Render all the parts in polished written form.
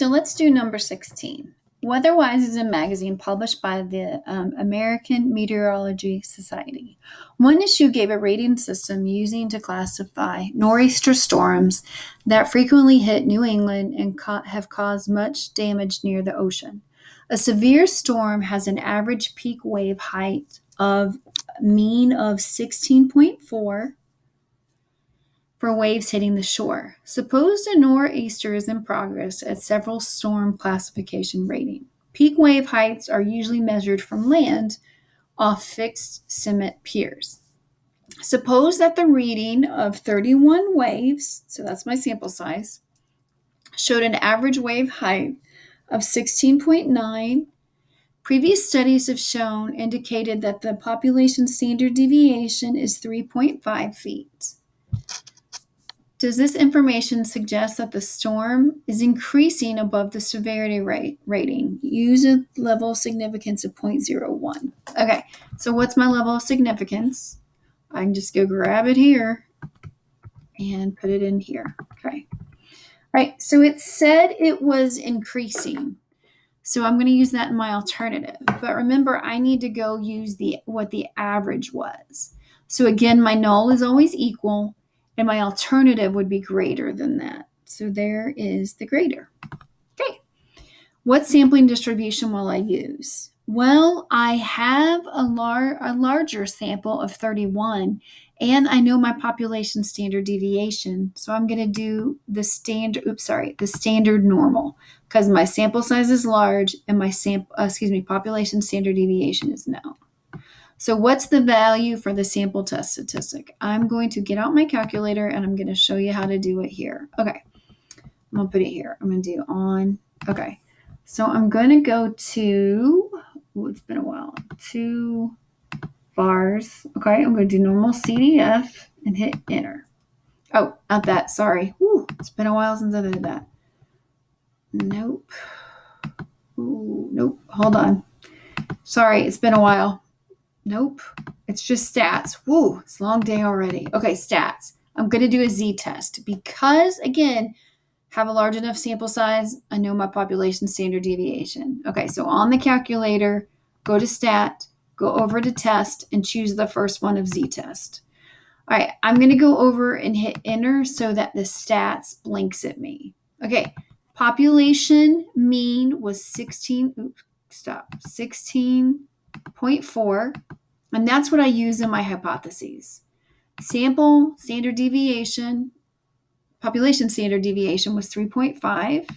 So let's do number 16. WeatherWise is a magazine published by the American Meteorology Society. One issue gave a rating system using to classify nor'easter storms that frequently hit New England and have caused much damage near the ocean. A severe storm has an average peak wave height of mean of 16.4 for waves hitting the shore. Suppose a nor'easter is in progress at several storm classification rating. Peak wave heights are usually measured from land off fixed cement piers. Suppose that the reading of 31 waves, so that's my sample size, showed an average wave height of 16.9. Previous studies have indicated that the population standard deviation is 3.5 feet. Does this information suggest that the storm is increasing above the severity rating? Use a level of significance of 0.01. Okay, so what's my level of significance? I can just go grab it here and put it in here. Okay. All right, so it said it was increasing. So I'm going to use that in my alternative. But remember, I need to go use what the average was. So again, my null is always equal, and my alternative would be greater than that. So there is the greater. Okay. What sampling distribution will I use? Well, I have a larger sample of 31, and I know my population standard deviation. So I'm going to do the standard normal, because my sample size is large and my population standard deviation is known. So what's the value for the sample test statistic? I'm going to get out my calculator and I'm going to show you how to do it here. Okay, I'm going to put it here. I'm going to do on. Okay, so I'm going to go to, it's been a while, 2 bars. Okay, I'm going to do normal CDF and hit enter. Oh, not that, sorry. It's been a while since I did that. Nope. Nope, hold on. Sorry, it's been a while. Nope, it's just stats. It's a long day already. Okay, stats. I'm going to do a z-test because, again, have a large enough sample size. I know my population standard deviation. Okay, so on the calculator, go to stat, go over to test, and choose the first one of z-test. All right, I'm going to go over and hit enter so that the stats blinks at me. Okay, population mean was 16.4, and that's what I use in my hypotheses. Sample standard deviation, population standard deviation was 3.5.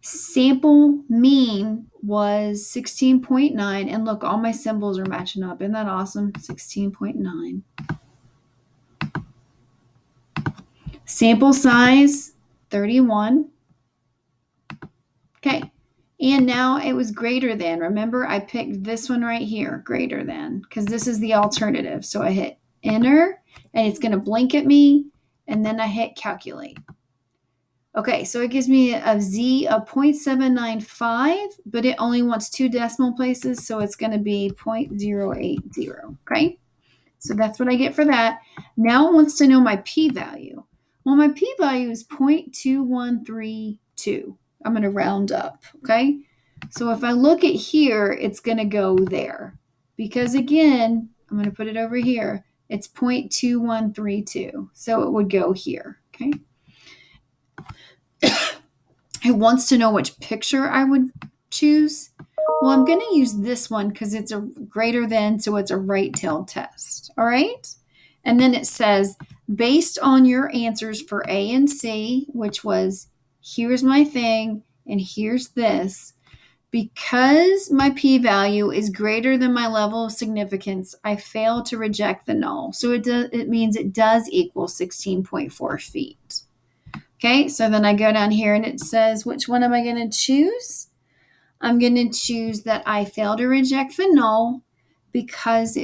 Sample mean was 16.9, and look, all my symbols are matching up. Isn't that awesome? 16.9. Sample size, 31. Okay, and now it was greater than. Remember, I picked this one right here, greater than, because this is the alternative. So I hit enter, and it's going to blink at me, and then I hit calculate. Okay, so it gives me a z of 0.795, but it only wants 2 decimal places, so it's going to be 0.080, okay? So that's what I get for that. Now it wants to know my p-value. Well, my p-value is 0.2132. I'm going to round up, okay? So if I look at here, it's going to go there. Because again, I'm going to put it over here. It's 0.2132. So it would go here, okay? It wants to know which picture I would choose. Well, I'm going to use this one because it's a greater than, so it's a right-tailed test. All right? And then it says, based on your answers for A and C, which was, here's my thing, and here's this, because my p-value is greater than my level of significance, I fail to reject the null. So it means it does equal 16.4 feet. Okay, so then I go down here and it says, which one am I going to choose? I'm going to choose that I fail to reject the null because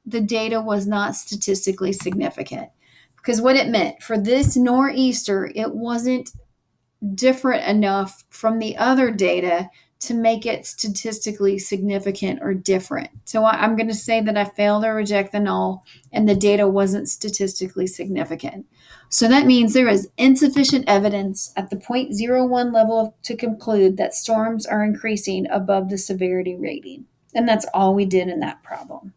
the data was not statistically significant. Because what it meant, for this nor'easter, it wasn't different enough from the other data to make it statistically significant or different. So I'm going to say that I failed or reject the null and the data wasn't statistically significant. So that means there is insufficient evidence at the 0.01 level to conclude that storms are increasing above the severity rating. And that's all we did in that problem.